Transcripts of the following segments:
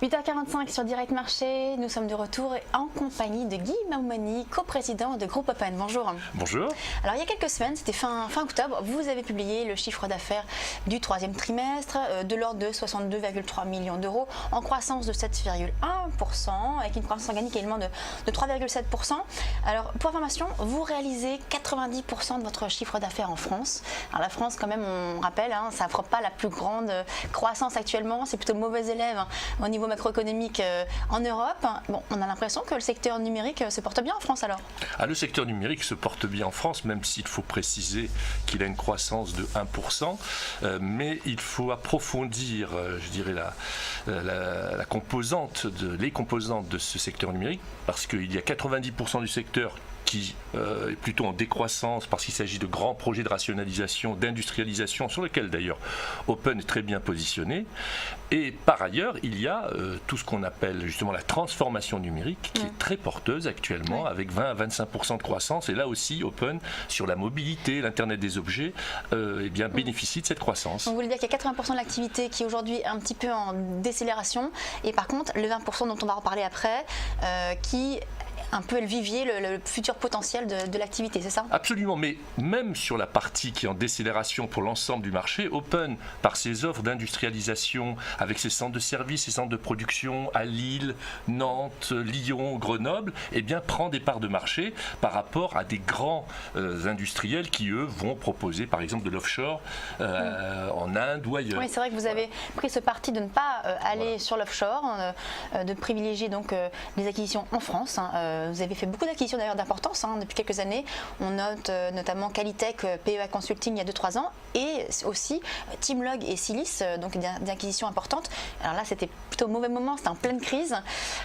8h45 sur Direct Marché, nous sommes de retour en compagnie de Guy Maumani, coprésident de Groupe Open. Bonjour. Bonjour. Alors il y a quelques semaines, c'était fin octobre, vous avez publié le chiffre d'affaires du troisième trimestre de l'ordre de 62,3 millions d'euros en croissance de 7,1% avec une croissance organique également de 3,7%. Alors pour information, vous réalisez 90% de votre chiffre d'affaires en France. Alors la France quand même, on rappelle, ça n'offre pas la plus grande croissance actuellement, c'est plutôt le mauvais élève au niveau macroéconomique en Europe. Bon, on a l'impression que le secteur numérique se porte bien en France alors. Le secteur numérique se porte bien en France, même s'il faut préciser qu'il a une croissance de 1%, mais il faut approfondir, je dirais, les composantes de ce secteur numérique, parce qu'il y a 90% du secteur qui est plutôt en décroissance parce qu'il s'agit de grands projets de rationalisation, d'industrialisation, sur lesquels d'ailleurs Open est très bien positionné. Et par ailleurs, il y a tout ce qu'on appelle justement la transformation numérique qui est très porteuse actuellement, avec 20 à 25% de croissance. Et là aussi, Open, sur la mobilité, l'Internet des objets, bénéficie de cette croissance. Donc vous voulez dire qu'il y a 80% de l'activité qui est aujourd'hui un petit peu en décélération, et par contre, le 20% dont on va reparler après, qui un peu le vivier, le futur potentiel de l'activité, c'est ça? Absolument, mais même sur la partie qui est en décélération pour l'ensemble du marché, Open, par ses offres d'industrialisation, avec ses centres de services, ses centres de production à Lille, Nantes, Lyon, Grenoble, prend des parts de marché par rapport à des grands industriels qui, eux, vont proposer par exemple de l'offshore en Inde ou ailleurs. Oui, c'est vrai que vous avez pris ce parti de ne pas aller sur l'offshore, de privilégier donc les acquisitions en France. Vous avez fait beaucoup d'acquisitions d'ailleurs d'importance depuis quelques années. On note notamment Qualitech, PEA Consulting il y a 2-3 ans, et aussi Teamlog et Silis, donc des acquisitions importantes. Alors là, c'était plutôt au mauvais moment, c'était en pleine crise.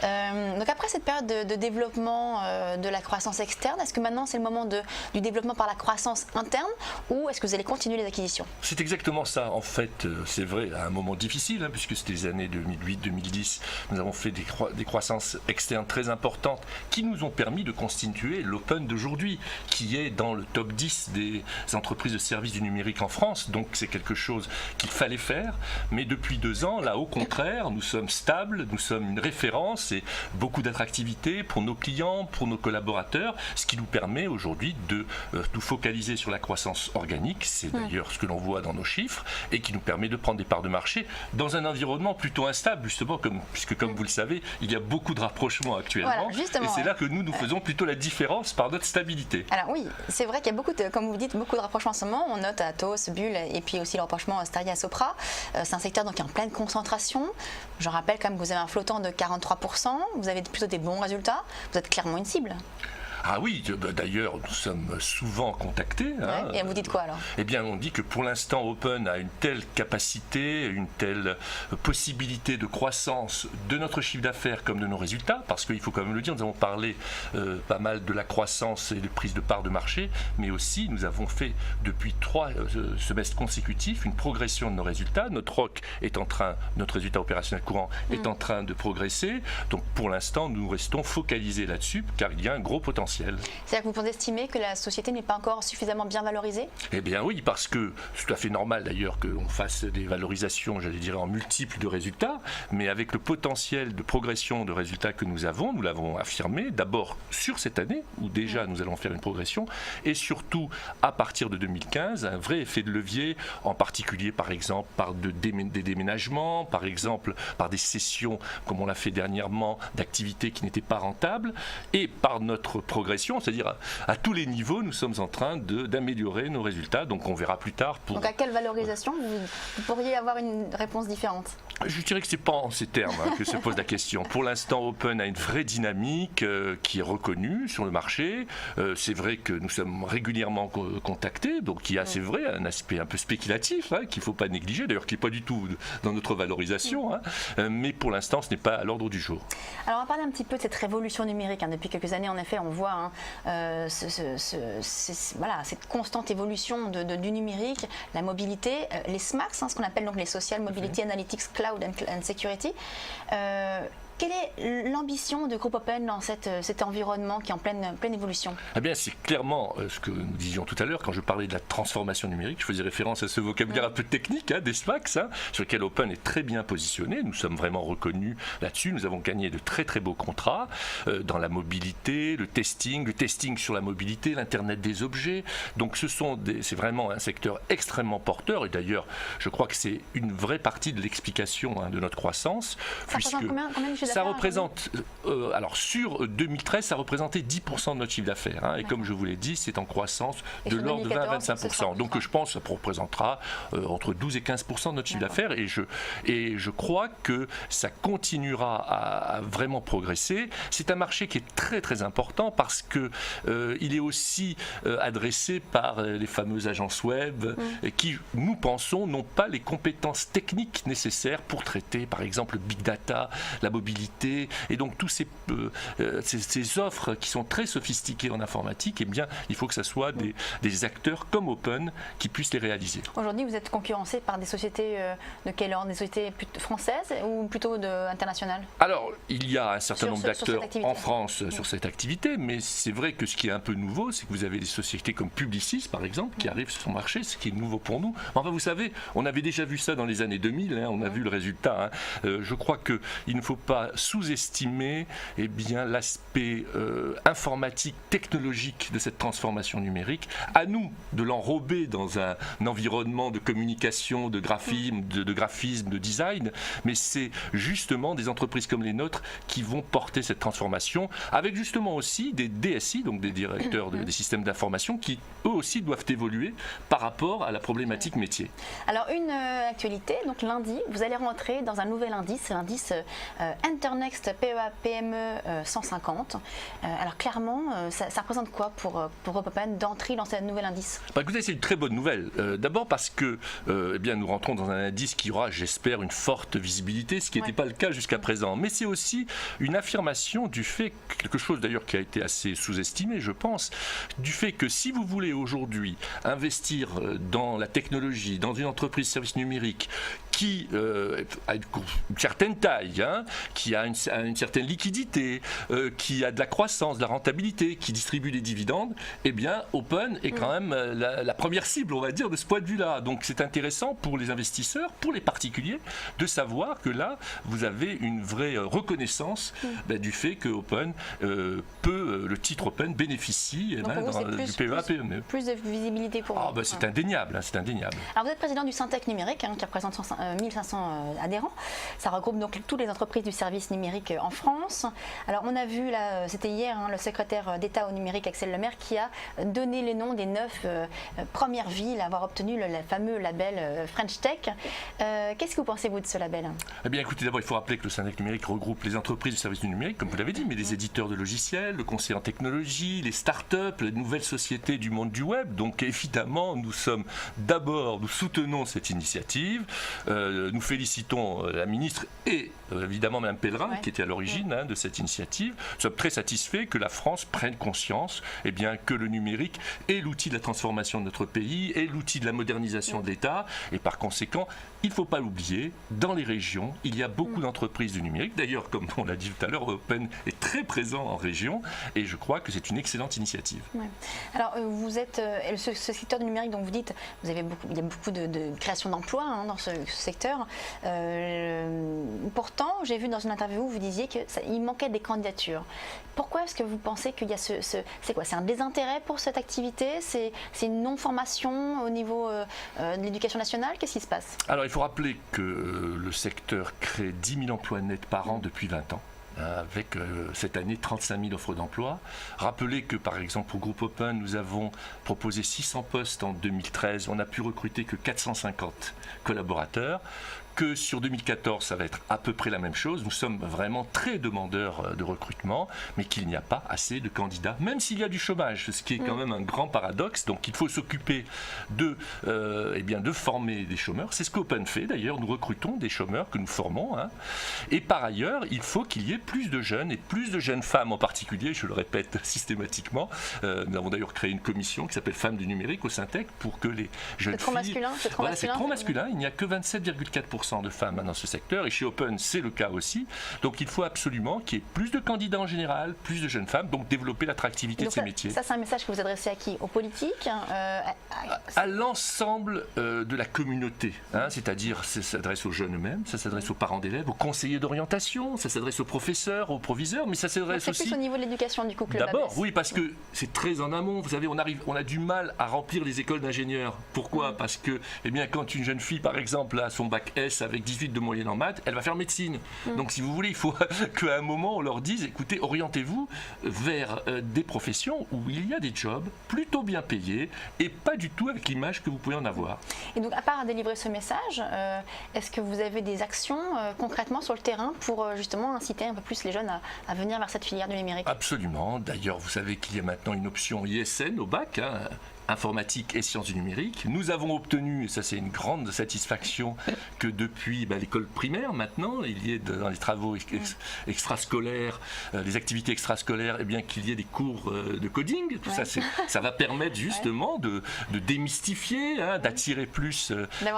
Donc après cette période de développement de la croissance externe, est-ce que maintenant c'est le moment du développement par la croissance interne, ou est-ce que vous allez continuer les acquisitions? C'est exactement ça. En fait, c'est vrai, à un moment difficile, puisque c'était les années 2008-2010, nous avons fait des croissances externes très importantes qui nous ont permis de constituer l'Open d'aujourd'hui, qui est dans le top 10 des entreprises de services du numérique en France. Donc c'est quelque chose qu'il fallait faire. Mais depuis 2 ans, là au contraire, nous sommes stables, nous sommes une référence et beaucoup d'attractivité pour nos clients, pour nos collaborateurs, ce qui nous permet aujourd'hui de nous focaliser sur la croissance organique. C'est d'ailleurs ce que l'on voit dans nos chiffres, et qui nous permet de prendre des parts de marché dans un environnement plutôt instable, justement, puisque comme vous le savez, il y a beaucoup de rapprochements actuellement. Voilà, et c'est là que nous faisons plutôt la différence par notre stabilité. Alors oui, c'est vrai qu'il y a beaucoup comme vous dites, beaucoup de rapprochements en ce moment. On note Atos, Bull, et puis aussi le rapprochement Staria-Sopra. C'est un secteur donc, qui est en pleine concentration. Je rappelle quand même que vous avez un flottant de 43%, vous avez plutôt des bons résultats, vous êtes clairement une cible. Ah oui, d'ailleurs, nous sommes souvent contactés. Et vous dites quoi alors? On dit que pour l'instant, Open a une telle capacité, une telle possibilité de croissance de notre chiffre d'affaires comme de nos résultats, parce qu'il faut quand même le dire, nous avons parlé pas mal de la croissance et de prise de part de marché, mais aussi nous avons fait depuis 3 semestres consécutifs une progression de nos résultats. Notre résultat opérationnel courant est en train de progresser. Donc pour l'instant, nous restons focalisés là-dessus, car il y a un gros potentiel. C'est-à-dire que vous pensez estimer que la société n'est pas encore suffisamment bien valorisée? Eh bien oui, parce que c'est tout à fait normal d'ailleurs qu'on fasse des valorisations, j'allais dire, en multiples de résultats, mais avec le potentiel de progression de résultats que nous l'avons affirmé, d'abord sur cette année, où déjà nous allons faire une progression, et surtout à partir de 2015, un vrai effet de levier, en particulier par exemple par des déménagements, par exemple par des cessions, comme on l'a fait dernièrement, d'activités qui n'étaient pas rentables, et par notre progression, c'est-à-dire à tous les niveaux, nous sommes en train d'améliorer nos résultats. Donc on verra plus tard. Donc à quelle valorisation vous pourriez avoir une réponse différente? Je dirais que ce n'est pas en ces termes que se pose la question. Pour l'instant, Open a une vraie dynamique qui est reconnue sur le marché. C'est vrai que nous sommes régulièrement contactés, donc il y a, c'est vrai, un aspect un peu spéculatif qu'il ne faut pas négliger, d'ailleurs qui n'est pas du tout dans notre valorisation, mais pour l'instant, ce n'est pas à l'ordre du jour. Alors on va parler un petit peu de cette révolution numérique. Depuis quelques années, en effet, on voit cette constante évolution du numérique, la mobilité, les SMARTs, ce qu'on appelle donc les Social Mobility Analytics Cloud and Security. quelle est l'ambition de Groupe Open dans cet environnement qui est en pleine évolution? Eh bien, c'est clairement ce que nous disions tout à l'heure quand je parlais de la transformation numérique. Je faisais référence à ce vocabulaire un peu technique des SPACs, sur lequel Open est très bien positionné. Nous sommes vraiment reconnus là-dessus. Nous avons gagné de très très beaux contrats dans la mobilité, le testing sur la mobilité, l'Internet des objets. Donc c'est vraiment un secteur extrêmement porteur. Et d'ailleurs, je crois que c'est une vraie partie de l'explication de notre croissance. Ça représente combien de chiffre ça d'affaires représente, alors sur 2013, ça représentait 10% de notre chiffre d'affaires. Et comme je vous l'ai dit, c'est en croissance de l'ordre de 20 à 25%. Donc je pense que ça représentera entre 12 et 15% de notre chiffre d'affaires. Et je crois que ça continuera à vraiment progresser. C'est un marché qui est très très important parce que il est aussi adressé par les fameuses agences web qui, nous pensons, n'ont pas les compétences techniques nécessaires pour traiter, par exemple, le big data, la mobilité, et donc tous ces offres qui sont très sophistiquées en informatique, eh bien, il faut que ce soit des acteurs comme Open qui puissent les réaliser. Aujourd'hui, vous êtes concurrencé par des sociétés de quel ordre? Des sociétés françaises ou plutôt internationales? Alors, il y a un certain nombre d'acteurs en France sur cette activité, mais c'est vrai que ce qui est un peu nouveau, c'est que vous avez des sociétés comme Publicis, par exemple, qui arrivent sur le marché, ce qui est nouveau pour nous. Enfin, vous savez, on avait déjà vu ça dans les années 2000, on a vu le résultat. Je crois qu'il ne faut pas sous-estimer l'aspect informatique, technologique de cette transformation numérique. À nous de l'enrober dans un environnement de communication, de graphisme, de design, mais c'est justement des entreprises comme les nôtres qui vont porter cette transformation, avec justement aussi des DSI, donc des directeurs des systèmes d'information, qui eux aussi doivent évoluer par rapport à la problématique métier. Alors une actualité, donc lundi, vous allez rentrer dans un nouvel indice, l'indice Internext PEA-PME 150. Alors clairement, ça représente quoi pour Groupe Open d'entrer dans ce nouvel indice? Écoutez, c'est une très bonne nouvelle. D'abord parce que nous rentrons dans un indice qui aura, j'espère, une forte visibilité, ce qui n'était pas le cas jusqu'à présent. Mais c'est aussi une affirmation du fait, quelque chose d'ailleurs qui a été assez sous-estimé, je pense, du fait que si vous voulez aujourd'hui investir dans la technologie, dans une entreprise service numérique qui a une certaine taille, qui a une certaine liquidité, qui a de la croissance, de la rentabilité, qui distribue des dividendes, eh bien Open est quand même la première cible, on va dire, de ce point de vue-là. Donc c'est intéressant pour les investisseurs, pour les particuliers, de savoir que là, vous avez une vraie reconnaissance du fait que Open le titre Open bénéficie du PEA-PME. Plus de visibilité pour vous. C'est indéniable, c'est indéniable. Alors vous êtes président du Syntec numérique, qui représente 1500 adhérents. Ça regroupe donc toutes les entreprises du service numérique en France. Alors on a vu, là, c'était hier, le secrétaire d'État au numérique, Axel Lemaire, qui a donné les noms des 9 premières villes à avoir obtenu le fameux label French Tech. Qu'est-ce que vous pensez, vous, de ce label? Eh bien, écoutez, d'abord, il faut rappeler que le Syntec numérique regroupe les entreprises du service du numérique, comme vous l'avez dit, mais les éditeurs de logiciels, le conseil en technologie, les start-up, les nouvelles sociétés du monde du web. Donc, évidemment, nous soutenons cette initiative. Nous félicitons la ministre et évidemment Mme Pellerin, qui était à l'origine de cette initiative. Nous sommes très satisfaits que la France prenne conscience que le numérique est l'outil de la transformation de notre pays, est l'outil de la modernisation de l'État, et par conséquent, il ne faut pas l'oublier, dans les régions, il y a beaucoup d'entreprises du numérique. D'ailleurs, comme on l'a dit tout à l'heure, Open est très présent en région, et je crois que c'est une excellente initiative. Ouais. Alors, vous êtes, ce secteur du numérique dont vous dites, il y a beaucoup de création d'emplois dans ce secteur. Pourtant, j'ai vu dans une interview, vous disiez qu'il manquait des candidatures. Pourquoi est-ce que vous pensez qu'il y a c'est quoi? C'est un désintérêt pour cette activité? C'est une non-formation au niveau de l'éducation nationale? Qu'est-ce qui se passe? Alors, il faut rappeler que le secteur crée 10 000 emplois nets par an depuis 20 ans. Avec cette année 35 000 offres d'emploi. Rappelez que par exemple pour Groupe Open, nous avons proposé 600 postes en 2013, on n'a pu recruter que 450 collaborateurs. Que sur 2014, ça va être à peu près la même chose. Nous sommes vraiment très demandeurs de recrutement, mais qu'il n'y a pas assez de candidats, même s'il y a du chômage, ce qui est quand même un grand paradoxe. Donc il faut s'occuper de former des chômeurs. C'est ce qu'Open fait d'ailleurs. Nous recrutons des chômeurs que nous formons. Et par ailleurs, il faut qu'il y ait plus de jeunes et plus de jeunes femmes en particulier. Je le répète systématiquement. Nous avons d'ailleurs créé une commission qui s'appelle Femmes du numérique au Syntec pour que les jeunes filles. C'est trop masculin. C'est trop masculin. Il n'y a que 27,4% 50% de femmes dans ce secteur, et chez Open, c'est le cas aussi. Donc il faut absolument qu'il y ait plus de candidats en général, plus de jeunes femmes, donc développer l'attractivité de ces métiers. Ça, c'est un message que vous adressez à qui? Aux politiques? À l'ensemble de la communauté, hein, c'est-à-dire ça s'adresse aux jeunes eux-mêmes, ça s'adresse aux parents d'élèves, aux conseillers d'orientation, ça s'adresse aux professeurs, aux proviseurs, mais ça s'adresse aussi... C'est plus au niveau de l'éducation du coup que le D'abord, BABES. oui, parce que c'est très en amont. Vous savez, on a du mal à remplir les écoles d'ingénieurs. Pourquoi? Parce que, eh bien, quand une jeune fille, par exemple, a son bac S avec 18 de moyenne en maths, elle va faire médecine. Donc, si vous voulez, il faut qu'à un moment, on leur dise, écoutez, orientez-vous vers des professions où il y a des jobs plutôt bien payés et pas du tout avec l'image que vous pouvez en avoir. Et donc, à part délivrer ce message, est-ce que vous avez des actions concrètement sur le terrain pour justement inciter un peu plus les jeunes à venir vers cette filière du numérique? Absolument. D'ailleurs, vous savez qu'il y a maintenant une option ISN au bac, hein, informatique et sciences du numérique. Nous avons obtenu, et ça c'est une grande satisfaction, que depuis l'école primaire maintenant, il y ait dans les travaux extrascolaires, les activités extrascolaires, eh bien qu'il y ait des cours de coding. Tout ça, ça va permettre justement de démystifier, hein, d'attirer plus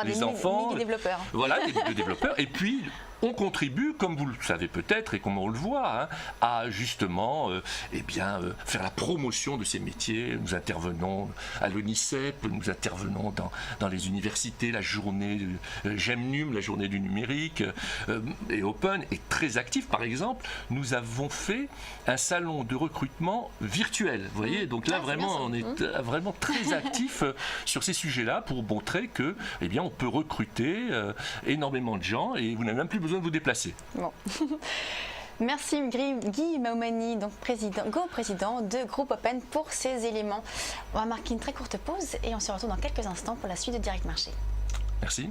les enfants. Des développeurs. Voilà, des développeurs. Et puis, on contribue, comme vous le savez peut-être et comme on le voit, hein, à justement faire la promotion de ces métiers. Nous intervenons à l'ONICEP, nous intervenons dans les universités, la journée GEMNUM, la journée du numérique, et Open est très actif. Par exemple, nous avons fait un salon de recrutement virtuel. Vous voyez, donc là vraiment, on est vraiment très actif sur ces sujets-là pour montrer que, eh bien, on peut recruter énormément de gens et vous n'avez même plus besoin de vous déplacer. Bon. Merci Guy Maumani, donc président de Groupe Open pour ces éléments. On va marquer une très courte pause et on se retrouve dans quelques instants pour la suite de Direct Marché. Merci.